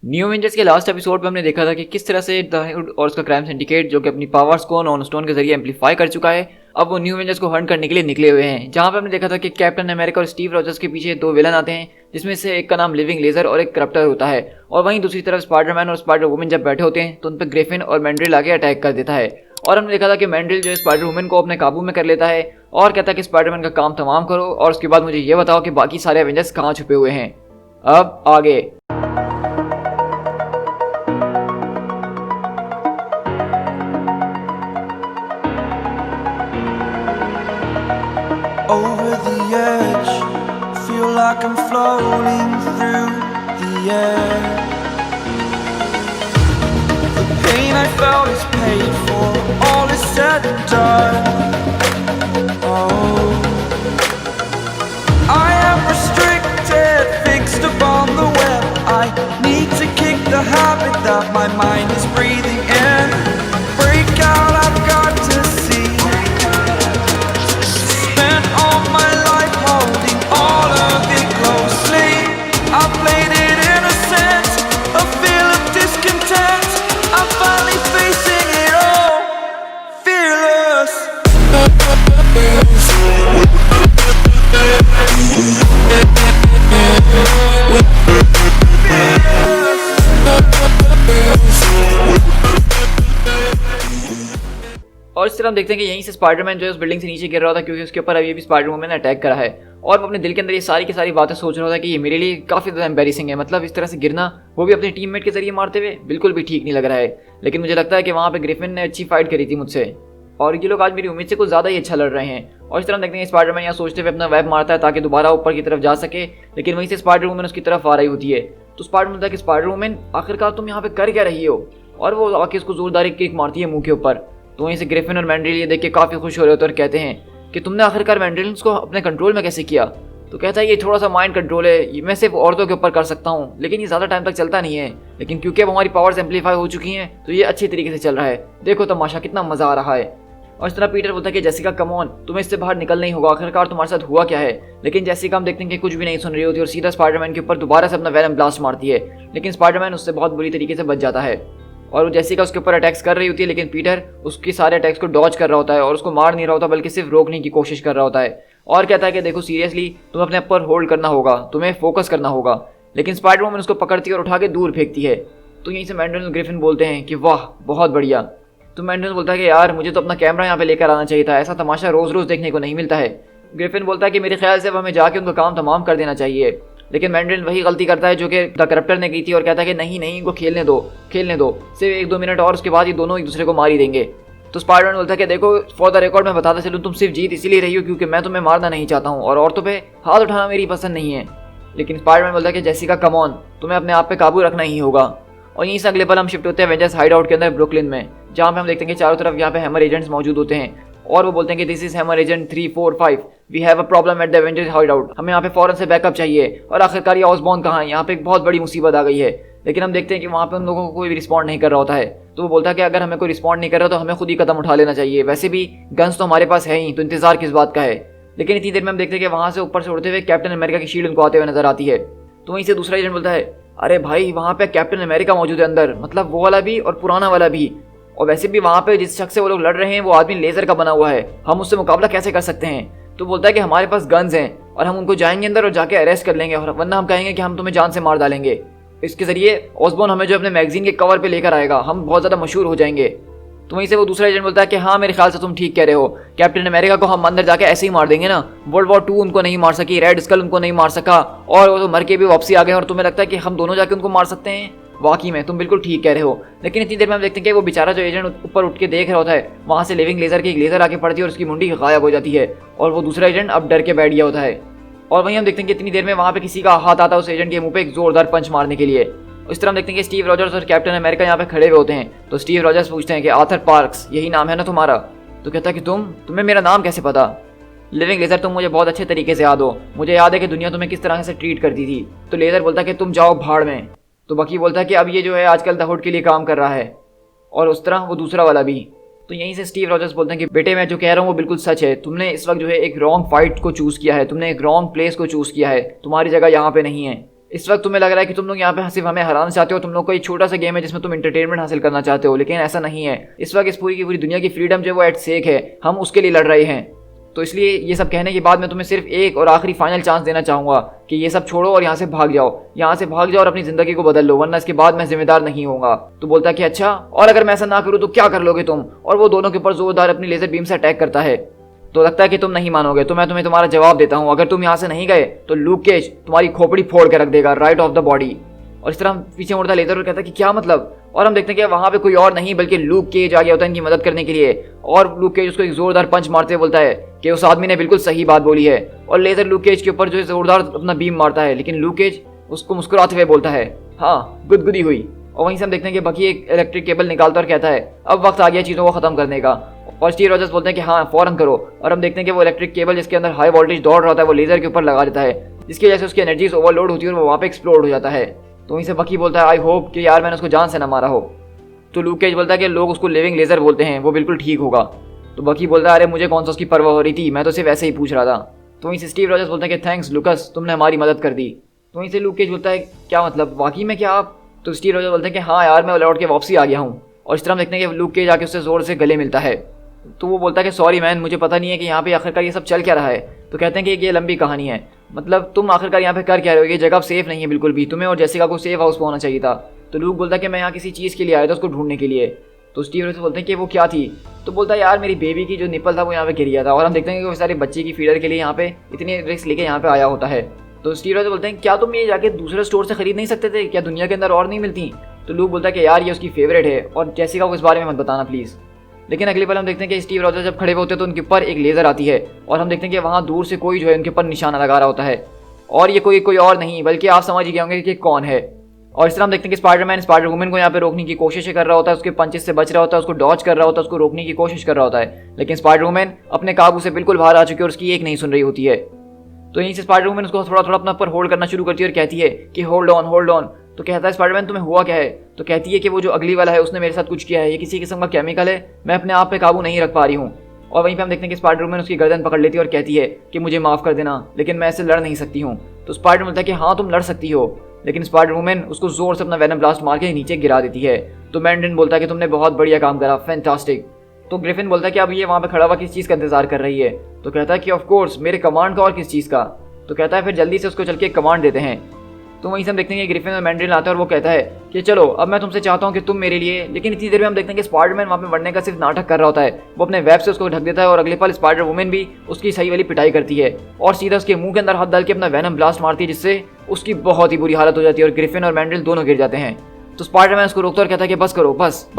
New Avengers के last episode में हमने देखा था कि किस तरह से द हुड और उसका क्राइम सिंडिकेट जो कि अपनी पावर्स को नॉन स्टोन के जरिए एम्पलीफाई कर चुका है, अब वो न्यू एवेंजर्स को हंट करने के लिए निकले हुए हैं। जहां पे हमने देखा था कि कैप्टन अमेरिका और स्टीव रॉजर्स के पीछे दो विलन आते हैं, जिसमें से एक का नाम लिविंग लेजर और एक करप्टर होता है, और वहीं दूसरी तरफ स्पाइडरमैन और स्पाइडर वुमन जब बैठे होते हैं तो उन पर ग्रिफिन और मैंड्रिल आगे अटैक कर देता है। और हमने देखा था कि मैंड्रिल जो है स्पाइडर वुमन को अपने काबू में कर लेता है और कहता है कि स्पाइडरमैन का काम तमाम करो और उसके बाद मुझे ये बताओ कि बाकी सारे एवेंजर्स कहाँ छुपे हुए हैं। अब आगे over the edge, feel like I'm floating through the air. The pain I felt is paid for, all is said and done. Oh, I am restricted, fixed upon the web. I need to kick the habit that my mind is breathing in. Break out, I've got to see. Spent all my life holding all of it closely. I played it innocent, a feel of discontent. I'm finally facing it all, fearless. और इस तरह हम देखते हैं कि यहीं से Spiderman जो है उस बिल्डिंग से नीचे गिर रहा था, क्योंकि उसके ऊपर अभी भी स्पाइडर वुमन ने अटैक करा है। और वो अपने दिल के अंदर ये सारी की सारी बातें सोच रहा था कि ये मेरे लिए काफ़ी ज़्यादा एम्बैरेसिंग है। मतलब इस तरह से गिरना, वो भी अपने टीममेट के जरिए मारते हुए, बिल्कुल भी ठीक नहीं लग रहा है। लेकिन मुझे लगता है कि वहाँ पे ग्रिफिन ने अच्छी फाइट करी थी मुझसे, और ये लोग आज मेरी उम्मीद से कुछ ज़्यादा ही अच्छा लड़ रहे हैं। और इस तरह हम देखते हैं स्पाइडरमैन यहाँ सोचते हुए अपना वेब मारता है ताकि दोबारा ऊपर की तरफ जा सके, लेकिन वहीं से स्पाइडर वुमन उसकी तरफ आ रही होती है। तो स्पाइडर बोलता है कि स्पाइडर वुमन आखिरकार तुम यहाँ पे कर क्या रही हो, और वो आके उसको जोरदार किक मारती है मुंह के ऊपर। तो वहीं से ग्रिफिन और मैंड्रिल ये देख के काफ़ी खुश हो रहे होते हैं और कहते हैं कि तुमने आखिरकार मैंड्रिल को अपने कंट्रोल में कैसे किया। तो कहता है ये थोड़ा सा माइंड कंट्रोल है, मैं सिर्फ औरतों के ऊपर कर सकता हूँ, लेकिन ये ज़्यादा टाइम तक चलता नहीं है। लेकिन क्योंकि अब हमारी पावर्स एम्पलीफाई हो चुकी हैं तो ये अच्छी तरीके से चल रहा है। देखो तमाशा, कितना मज़ा आ रहा है। और इस तरह पीटर बोलता है कि जेसिका कम ऑन, तुम्हें इससे बाहर निकलना ही होगा, आखिरकार तुम्हारे साथ हुआ क्या है। लेकिन जेसिका हम देखते हैं कि कुछ भी नहीं सुन रही होती और सीधा स्पाइडरमैन के ऊपर दोबारा से अपना वेनम ब्लास्ट मारती है। लेकिन स्पाइडरमैन उससे बहुत बुरी तरीके से बच जाता है और वो जेसिका उसके ऊपर अटैक्स कर रही होती है, लेकिन पीटर उसके सारे अटैक्स को डॉज कर रहा होता है और उसको मार नहीं रहा होता, बल्कि सिर्फ रोकने की कोशिश कर रहा होता है। और कहता है कि देखो सीरियसली तुम्हें अपने ऊपर होल्ड करना होगा, तुम्हें फोकस करना होगा। लेकिन स्पाइडर वुमन उसको पकड़ती है और उठा के दूर फेंकती है। तो यहीं से मैंड्रिल ग्रिफिन बोलते हैं कि वाह बहुत बढ़िया। तो मैंड्रिल बोलता है कि यार मुझे तो अपना कैमरा यहाँ पे लेकर आना चाहिए था, ऐसा तमाशा रोज़ रोज़ देखने को नहीं मिलता है। ग्रिफिन बोलता है कि मेरे ख्याल से अब हमें जाके उनका काम तमाम कर देना चाहिए। लेकिन मैंड्रिल वही गलती करता है जो कि द करप्टर ने की थी और कहता है कि नहीं नहीं, इनको खेलने दो सिर्फ 1-2 मिनट और, उसके बाद ये दोनों एक दूसरे को मार ही देंगे। तो स्पाइडरमैन बोलता है कि देखो फॉर द रिकॉर्ड मैं बताता चलूँ, तुम सिर्फ जीत इसीलिए रही हो क्योंकि मैं तुम्हें मारना नहीं चाहता हूँ और औरतों पे हाथ उठाना मेरी पसंद नहीं है। लेकिन स्पाइडरमैन बोलता है कि जेसिका कम ऑन, तुम्हें अपने आप पे काबू रखना ही होगा। और यहीं से अगले पल हम शिफ्ट होते हैं एवेंजर्स हाइड आउट के अंदर ब्रुकलिन में, जहाँ पे हम देखते हैं कि चारों तरफ यहाँ पे हैमर एजेंट्स मौजूद होते हैं और वो बोलते हैं कि this is hammer agent 3, 4, 5, we have a problem at the Avengers hideout, हमें यहाँ पे फौरन से बैकअप चाहिए। और आखिरकार ये ऑसबॉर्न कहाँ है, यहाँ पे एक बहुत बड़ी मुसीबत आ गई है। लेकिन हम देखते हैं कि वहाँ पे उन लोगों को कोई भी रिस्पॉन्ड नहीं कर रहा होता है। तो वो बोलता है कि अगर हमें कोई रिस्पॉन्ड नहीं कर रहा तो हमें खुद ही कदम उठा लेना चाहिए, वैसे भी गन्स तो हमारे पास है ही, तो इंतजार किस बात का है। लेकिन इतनी देर में हम देखते हैं कि वहाँ से ऊपर से उड़ते हुए कैप्टन अमेरिका की शील्ड उनको आते हुए नजर आती है। तो वहीं से दूसरा एजेंट बोलता है अरे भाई वहाँ पे कैप्टन अमेरिका मौजूद है अंदर, मतलब वो वाला भी और पुराना वाला भी। और वैसे भी वहाँ पे जिस शख्स से वो लोग लड़ रहे हैं वो आदमी लेजर का बना हुआ है, हम उससे मुकाबला कैसे कर सकते हैं। तो बोलता है कि हमारे पास गन्स हैं और हम उनको जाएंगे अंदर और जाके अरेस्ट कर लेंगे, और वरना हम कहेंगे कि हम तुम्हें जान से मार डालेंगे। इसके जरिए ऑसबॉर्न हमें जो अपने मैगजीन के कवर पे लेकर आएगा, हम बहुत ज़्यादा मशहूर हो जाएंगे। तो वहीं से वो दूसरा एजेंट बोलता है कि हाँ मेरे ख्याल से तुम ठीक कह रहे हो, कैप्टन अमेरिका को हम अंदर जाके ऐसे ही मार देंगे ना, वर्ल्ड वॉर 2 उनको नहीं मार सकी, रेड स्कल उनको नहीं मार सका, और वो तो मर के भी वापसी आ गए, और तुम्हें लगता है कि हम दोनों जाके उनको मार सकते हैं। वाकई में तुम बिल्कुल ठीक कह रहे हो। लेकिन इतनी देर में हम देखते हैं कि वो बेचारा जो एजेंट ऊपर उठ के देख रहा होता है, वहाँ से लिविंग लेजर की एक लेजर आके पड़ती है और उसकी मुंडी गायब हो जाती है, और वो दूसरा एजेंट अब डर के बैठ गया होता है। और वहीं हम देखते हैं कि इतनी देर में वहाँ पे किसी का हाथ आता है उस एजेंट के मुंह पे एक जोरदार पंच मारने के लिए। इस तरह हम देखते हैं कि स्टीव रॉजर्स और कैप्टन अमेरिका यहाँ पे खड़े हुए होते हैं। तो स्टीव रॉजर्स पूछते हैं कि आर्थर पार्क्स यही नाम है ना तुम्हारा। तो कहता है कि तुम्हें मेरा नाम कैसे पता। लिविंग लेजर तुम मुझे बहुत अच्छे तरीके से याद हो, मुझे याद है कि दुनिया तुम्हें किस तरह से ट्रीट करती थी। तो लेजर बोलता है कि तुम जाओ भाड़ में। तो बकी बोलता है कि अब ये जो है आजकल द हुड के लिए काम कर रहा है, और उस तरह वो दूसरा वाला भी। तो यहीं से स्टीव रॉजर्स बोलते हैं कि बेटे मैं जो कह रहा हूँ वो बिल्कुल सच है, तुमने इस वक्त जो है एक रॉन्ग फाइट को चूज़ किया है, तुमने एक रॉन्ग प्लेस को चूज़ किया है, तुम्हारी जगह यहाँ पे नहीं है। इस वक्त तुम्हें लग रहा है कि तुम लोग यहाँ पे सिर्फ हमें हराना चाहते हो, तुम लोग का एक छोटा सा गेम है जिसमें तुम इंटरटेनमेंट हासिल करना चाहते हो, लेकिन ऐसा नहीं है। इस वक्त इस पूरी की पूरी दुनिया की फ्रीडम जो है वो एट सेक है, हम उसके लिए लड़ रहे हैं। तो इसलिए ये सब कहने के बाद मैं तुम्हें सिर्फ एक और आखिरी फाइनल चांस देना चाहूँगा कि ये सब छोड़ो और यहाँ से भाग जाओ, यहाँ से भाग जाओ और अपनी ज़िंदगी को बदल लो, वरना इसके बाद मैं जिम्मेदार नहीं होऊंगा। तो बोलता है कि अच्छा, और अगर मैं ऐसा ना करूँ तो क्या कर लोगे तुम? और वो दोनों के ऊपर जोरदार अपनी लेजर बीम से अटैक करता है। तो लगता है कि तुम नहीं मानोगे, तो मैं तुम्हें तुम्हारा जवाब देता हूँ। अगर तुम यहाँ से नहीं गए तो लूक केज तुम्हारी खोपड़ी फोड़ के रख देगा राइट ऑफ द बॉडी। और इस तरह हम पीछे मुड़ता लेजर और कहता है कि क्या मतलब? और हम देखते हैं कि वहाँ पे कोई और नहीं बल्कि लूक केज आ गया होता है इनकी मदद करने के लिए। और लूक केज उसको एक जोरदार पंच मारते हुए बोलता है कि उस आदमी ने बिल्कुल सही बात बोली है। और लेजर लूक केज के ऊपर जो है जोरदार अपना बीम मारता है, लेकिन लूक केज उसको मुस्कुराते हुए बोलता है हाँ गुदगुदी हुई। और वहीं से हम देखते हैं कि बकी एक इलेक्ट्रिक केबल निकालता और कहता है अब वक्त आ गया चीज़ों को ख़त्म करने का। और स्टीव रॉजर्स बोलते हैं कि हाँ फ़ौरन करो। और हम देखते हैं कि वो इलेक्ट्रिक केबल जिसके अंदर हाई वोल्टेज दौड़ रहा होता है वो लेजर के ऊपर लगा देता है, जिसकी वजह से उसकी एनर्जीज ओवरलोड होती है और वो वहाँ पे एक्सप्लोड हो जाता है। तो वहीं से बकी बोलता है आई होप कि यार मैंने उसको जान से ना मारा हो। तो लूक केज बोलता है कि लोग उसको लिविंग लेजर बोलते हैं, वो बिल्कुल ठीक होगा। तो बकी बोलता है अरे मुझे कौन सा उसकी परवाह हो रही थी, मैं तो सिर्फ ऐसे ही पूछ रहा था। तो वहीं से स्टीव रॉजर्स बोलते हैं कि थैंक्स लुकस, तुमने हमारी मदद कर दी। तो वहीं से लूक केज बोलता है क्या मतलब, वाकई में क्या आप? तो स्टीव रॉजर्स बोलते हैं कि हाँ यार मैं लौट के वापसी आ गया हूँ। और इस तरह हम देखते हैं कि लूक केज आके उससे ज़ोर से गले मिलता है। तो वो बोलता है कि सॉरी मैन, मुझे पता नहीं है कि यहाँ पे आखिरकार ये सब चल क्या रहा है। तो कहते हैं कि ये लंबी कहानी है, मतलब तुम आखिरकार यहाँ पे कर क्या रहे हो, ये जगह सेफ नहीं है बिल्कुल भी, तुम्हें और जेसिका को सेफ हाउस होना चाहिए था। तो लूक बोलता है कि मैं यहाँ किसी चीज़ के लिए आया था, उसको ढूंढने के लिए। तो स्टीव रॉजर्स बोलते हैं कि वो क्या थी? तो बोलता है यार मेरी बेबी की जो निपल था वो यहाँ पे गिर गया था। और हम देखते हैं कि वो सारे बच्चे की फीडर के लिए यहाँ पे इतनी रिस्क लेके यहाँ पे आया होता है। तो स्टीव रॉजर्स बोलते हैं क्या तुम ये जाके दूसरे स्टोर से खरीद नहीं सकते थे, क्या दुनिया के अंदर और नहीं मिलती? तो लूक बोलता है कि यार ये उसकी फेवरेट है और जेसिका को इस बारे में मत बताना प्लीज़। लेकिन अगली बार हम देखते हैं कि स्टीव रॉजर्स जब खड़े होते हैं तो उनके ऊपर एक लेज़र आती है और हम देखते हैं कि वहाँ दूर से कोई जो है उनके ऊपर निशाना लगा रहा होता है। और ये कोई और नहीं बल्कि आप समझ ही गए होंगे कि कौन है। और इस तरह हम देखते हैं कि स्पाइडरमैन स्पाइडर वुमन को यहाँ पे रोकने की कोशिश कर रहा होता है, उसके पंचेस से बच रहा होता है, उसको डॉज कर रहा होता है, उसको रोकने की कोशिश कर रहा होता है, लेकिन स्पाइडर वुमन अपने काबू से बिल्कुल बाहर आ चुकी है और उसकी एक नहीं सुन रही होती है। तो यहीं से स्पाइडर वुमन उसको थोड़ा थोड़ा अपना ऊपर होल्ड करना शुरू करती है और कहती है कि होल्ड ऑन। तो कहता है स्पाइडरमैन तुम्हें हुआ क्या है? तो कहती है कि वो जो अगली वाला है उसने मेरे साथ कुछ किया है, ये किसी किस्म का केमिकल है, मैं अपने आप पे काबू नहीं रख पा रही हूँ। और वहीं पे हम देखते हैं कि स्पाइडर वुमन उसकी गर्दन पकड़ लेती है और कहती है कि मुझे माफ़ कर देना, लेकिन मैं ऐसे लड़ नहीं सकती हूँ। तो स्पाइडर बोलता है कि हाँ तुम लड़ सकती हो, लेकिन स्पाइडर वुमन उसको जोर से अपना वेनम ब्लास्ट मार के नीचे गिरा देती है। तो मैंड्रिन बोलता है कि तुमने बहुत बढ़िया काम करा, फैंटास्टिक। तो ग्रिफिन बोलता है कि अब ये वहाँ पे खड़ा हुआ किस चीज़ का इंतजार कर रही है? तो कहता है कि ऑफ कोर्स मेरे कमांड का, और किस चीज़ का? तो कहता है फिर जल्दी से उसको चल के कमांड देते हैं। तो वहीं से हम देखते हैं कि ग्रिफिन और मैंड्रिन आता है और वो कहता है कि चलो अब मैं तुमसे चाहता हूँ कि तुम मेरे लिए। लेकिन इतनी देर में हम देखते हैं कि स्पाइडरमैन वहाँ पे मरने का सिर्फ नाटक कर रहा होता है, वो अपने वेब से उसको ढक देता है और अगले पल स्पाइडर वुमन भी उसकी सही वाली पिटाई करती है और सीधा उसके मुंह के अंदर हाथ डाल के अपना वेनम ब्लास्ट मारती है, जिससे उसकी बहुत ही बुरी हालत हो जाती है और ग्रिफिन और मैंड्रिल दोनों गिर जाते हैं। तो स्पाइडरमैन उसको रोकता और कहता है कि बस करो, बस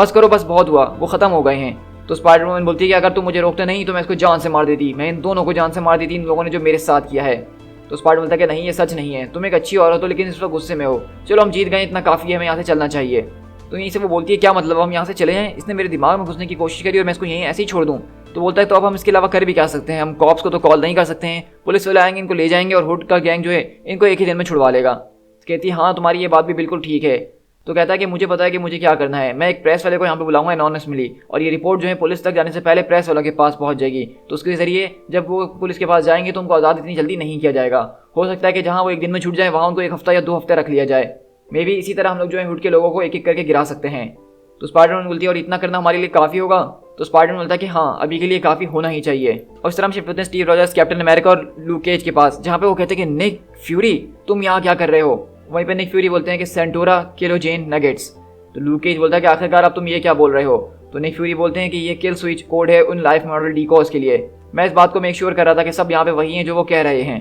बहुत हुआ, वो खत्म हो गए हैं। तो स्पाइडर वुमन बोलती है कि अगर तुम मुझे रोकते नहीं तो मैं इसको जान से मार देती, मैं इन दोनों को जान से मार देती, इन लोगों ने जो मेरे साथ किया है। तो स्पाइडर बोलता है कि नहीं ये सच नहीं है, तुम एक अच्छी औरत हो लेकिन इस वक्त गुस्से में हो, चलो हम जीत गए, इतना काफ़ी है, हमें यहाँ से चलना चाहिए। तो यहीं से वो बोलती है क्या मतलब हम यहाँ से चले हैं? इसने मेरे दिमाग में घुसने की कोशिश करी और मैं इसको यहीं ऐसे ही छोड़ दूँ? तो बोलता है तो अब हम इसके अलावा कर भी क्या सकते हैं, हम कॉप्स को तो कॉल नहीं कर सकते हैं, पुलिस वाले आएंगे इनको ले जाएंगे और हुड का गैंग जो है इनको एक ही दिन में छुड़वा लेगा। कहती है हाँ तुम्हारी ये बात भी बिल्कुल ठीक है। तो कहता है कि मुझे पता है कि मुझे क्या करना है, मैं एक प्रेस वाले को यहाँ पे बुलाऊंगा एनॉनिमसली और ये रिपोर्ट जो है पुलिस तक जाने से पहले प्रेस वालों के पास पहुँच जाएगी। तो उसके ज़रिए जब वो पुलिस के पास जाएंगे तो उनको आज़ाद इतनी जल्दी नहीं किया जाएगा, हो सकता है कि जहाँ वो एक दिन में छूट जाए वहाँ उनको 1 हफ्ता या 2 हफ्ते रख लिया जाए। मे भी इसी तरह हम लोग जो है हुड के लोगों को एक एक करके गिरा सकते हैं। तो स्पाइडरमैन बोलती है और इतना करना हमारे लिए काफ़ी होगा? तो स्पाइडरमैन बोलता है कि हाँ अभी के लिए काफ़ी होना ही चाहिए। और इस तरह हम शिफ्ट होते हैं स्टीव रॉजर्स, कैप्टन अमेरिका और लूक केज के पास, जहाँ पे वो कहते हैं कि निक फ्यूरी तुम यहाँ क्या कर रहे हो? वहीं पे निक फ्यूरी बोलते हैं कि सेंटोरा किलोजेन नगेट्स। तो लूक केज बोलता है कि आखिरकार अब तुम ये क्या बोल रहे हो? तो निक फ्यूरी बोलते हैं कि ये किल स्विच कोड है उन लाइफ मॉडल डीकॉज के लिए, मैं इस बात को मेक श्योर कर रहा था कि सब यहाँ पे वही हैं जो वो कह रहे हैं।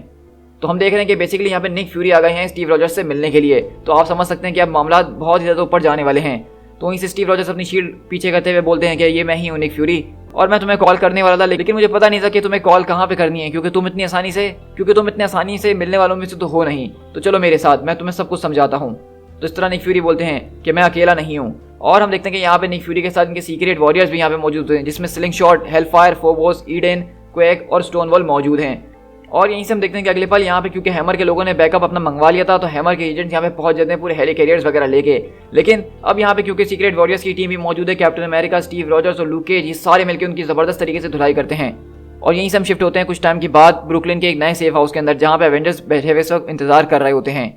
तो हम देख रहे हैं कि बेसिकली यहाँ पे निक फ्यूरी आ गए हैं स्टीव रॉजर्स से मिलने के लिए, तो आप समझ सकते हैं कि अब मामला बहुत ही ज़्यादा ऊपर जाने वाले हैं। तो वहीं से स्टीव रॉजर्स अपनी शील्ड पीछे करते हुए बोलते हैं कि ये मैं ही हूँ निक फ्यूरी और मैं तुम्हें कॉल करने वाला था, लेकिन मुझे पता नहीं था कि तुम्हें कॉल कहाँ पे करनी है, क्योंकि तुम इतनी आसानी से मिलने वालों में से तो हो नहीं। तो चलो मेरे साथ, मैं तुम्हें सब कुछ समझाता हूँ। तो इस तरह निक फ्यूरी बोलते हैं कि मैं अकेला नहीं हूँ। और हम देखते हैं कि यहाँ पे निक फ्यूरी के साथ इनके सीक्रेट वॉरियर्स भी यहाँ पे मौजूद हैं, जिसमें sling shot, Hellfire, Phobos, Eden, quake और स्टोनवॉल मौजूद हैं। और यहीं से हम देखते हैं कि अगले पल यहाँ पे क्योंकि हैमर के लोगों ने बैकअप अपना मंगवा लिया था, तो हैमर के एजेंट्स यहाँ पे पहुंच जाते हैं पूरे हेली कैरियर्स वगैरह लेके। लेकिन अब यहाँ पे क्योंकि सीक्रेट वॉरियर्स की टीम भी मौजूद है, कैप्टन अमेरिका, स्टीव रॉजर्स और लूक केज, ये सारे मिलकर उनकी ज़बरदस्त तरीके से धुलाई करते हैं। और यहीं से हम शिफ्ट होते हैं कुछ टाइम के बाद ब्रुकलिन के एक नए सेफ हाउस के अंदर, जहाँ पे एवेंजर्स बैठे हुए सब इंतजार कर रहे होते हैं।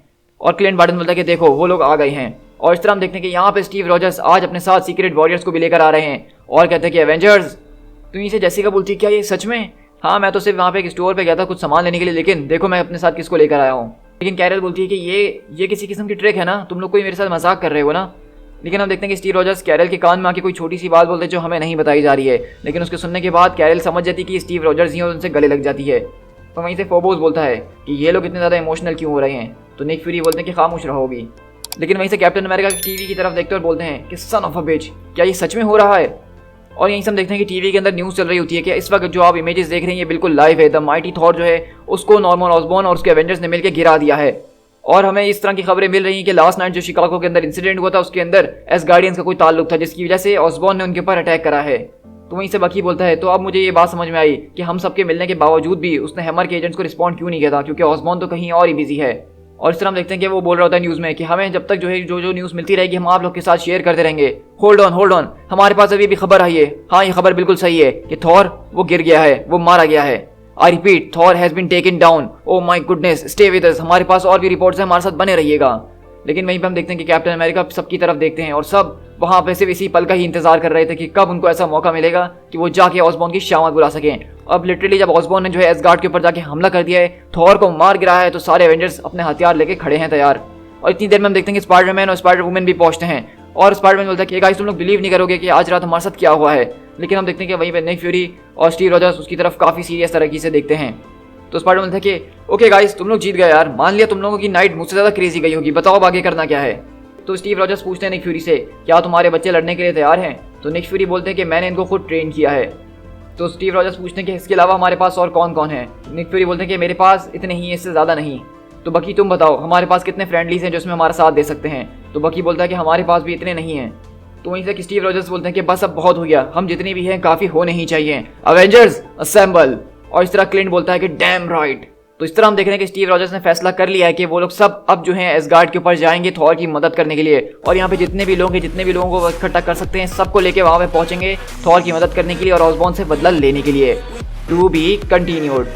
और क्लिंट बार्टन बोलता है कि देखो वो लोग आ गए हैं। और इस तरह हम देखते हैं कि यहाँ पे स्टीव रॉजर्स आज अपने साथ सीक्रेट वॉरियर्स को भी लेकर आ रहे हैं और कहते हैं कि एवेंजर्स। तुम से जेसिका बोलती है क्या ये सच में? हाँ मैं तो सिर्फ वहाँ पे एक स्टोर पे गया था कुछ सामान लेने के लिए, लेकिन देखो मैं अपने साथ किसको लेकर आया हूँ। लेकिन कैरल बोलती है कि ये किसी किस्म की ट्रिक है ना, तुम लोग कोई मेरे साथ मजाक कर रहे हो ना। लेकिन हम देखते हैं कि स्टीव रॉजर्स कैरल के कान में आके कोई छोटी सी बात बोलते हैं जो हमें नहीं बताई जा रही है, लेकिन उसके सुनने के बाद कैरल समझ जाती है कि स्टीव रॉजर्स ही और उनसे गले लग जाती है। तो वहीं से फोबोस बोलता है कि ये लोग इतने ज़्यादा इमोशनल क्यों हो रहे हैं, तो निक फ्यूरी बोलते हैं कि खामोश रहोगी। लेकिन वहीं से कैप्टन अमेरिका की टीवी की तरफ देखते हैं और बोलते हैं कि सन ऑफ अ बिच, क्या ये सच में हो रहा है? और यहीं से हम देखते हैं कि टीवी के अंदर न्यूज़ चल रही होती है कि इस वक्त जो आप इमेजेस देख रहे हैं ये बिल्कुल लाइव है। द माइटी थॉर जो है उसको नॉर्मन ऑसबॉर्न और उसके एवेंजर्स ने मिलकर गिरा दिया है। और हमें इस तरह की खबरें मिल रही हैं कि लास्ट नाइट जो शिकागो के अंदर इंसिडेंट हुआ था उसके अंदर एसगार्डियंस का कोई ताल्लुक था, जिसकी वजह से ऑसबॉर्न ने उनके ऊपर अटैक करा है। तो वहीं से बकी बोलता है तो अब मुझे ये बात समझ में आई कि हम सबके मिलने के बावजूद भी उसने हैमर के एजेंट्स को रिस्पॉन्ड क्यों नहीं किया था, क्योंकि ऑसबॉर्न तो कहीं और ही बिजी है। और इस तरह हम देखते हैं कि वो बोल रहा होता है न्यूज़ में कि हमें जब तक जो है जो न्यूज़ मिलती रहेगी हम आप लोग के साथ शेयर करते रहेंगे। होल्ड ऑन, हमारे पास अभी भी खबर आई है। हाँ ये खबर बिल्कुल सही है कि थॉर वो गिर गया है, वो मारा गया है। I repeat, Thor has been taken down. Oh my goodness, stay with us. हमारे पास और भी रिपोर्ट्स हैं, हमारे साथ बने रहिएगा। लेकिन वहीं पे हम देखते हैं कि कैप्टन अमेरिका सबकी तरफ देखते हैं और सब वहां पे सिर्फ इसी पल का ही इंतजार कर रहे थे कि कब उनको ऐसा मौका मिलेगा कि वो जाके ऑसबॉर्न की शामत बुला सकें। अब लिटरली जब ऑसबॉर्न ने जो है एसगार्ड के ऊपर जाके हमला कर दिया है, थॉर को मार गिरा है, तो सारे एवेंजर्स अपने हथियार लेके खड़े हैं तैयार। और इतनी देर में हम देखते हैं कि स्पाइडरमैन और स्पाइडर वुमन भी पहुंचते हैं। और स्पाइडरमैन बोलता है कि गाइस तुम लोग बिलीव नहीं करोगे कि आज रात हमारे साथ क्या हुआ है। लेकिन हम देखते हैं कि वहीं पे निक फ्यूरी और स्टीव रॉजर्स उसकी तरफ काफी सीरियस तरीके से देखते हैं। तो स्पाइडरमैन बोलता है कि ओके गाइस तुम लोग जीत गए यार, मान लिया तुम लोगों की नाइट मुझसे ज्यादा क्रेजी गई होगी, बताओ अब आगे करना क्या है। तो स्टीव रॉजर्स पूछते हैं निक फ्यूरी से क्या तुम्हारे बच्चे लड़ने के लिए तैयार हैं? तो निक फ्यूरी बोलते हैं कि मैंने इनको खुद ट्रेन किया है। तो स्टीव रॉजर्स पूछते हैं कि इसके अलावा हमारे पास और कौन कौन है? निक फ्यूरी बोलते हैं कि मेरे पास इतने ही, इससे ज़्यादा नहीं। तो बकी तुम बताओ हमारे पास कितने फ्रेंडलीज हैं जो इसमें हमारा साथ दे सकते हैं? तो बकी बोलता है कि हमारे पास भी इतने नहीं हैं। तो वहीं से स्टीव रॉजर्स बोलते हैं कि बस अब बहुत हो गया, हम जितने भी हैं काफ़ी होने ही चाहिए, अवेंजर्स असेंबल। और इस तरह क्लिंट बोलता है कि डैम राइट। तो इस तरह हम देख रहे हैं कि स्टीव रॉजर्स ने फैसला कर लिया है कि वो लोग सब अब जो हैं एसगार्ड के ऊपर जाएंगे थॉर की मदद करने के लिए। और यहाँ पे जितने भी लोग हैं, जितने भी लोगों को इकट्ठा कर सकते हैं, सबको लेके वहाँ पे पहुंचेंगे थॉर की मदद करने के लिए और ऑसबॉर्न से बदला लेने के लिए। To be continued.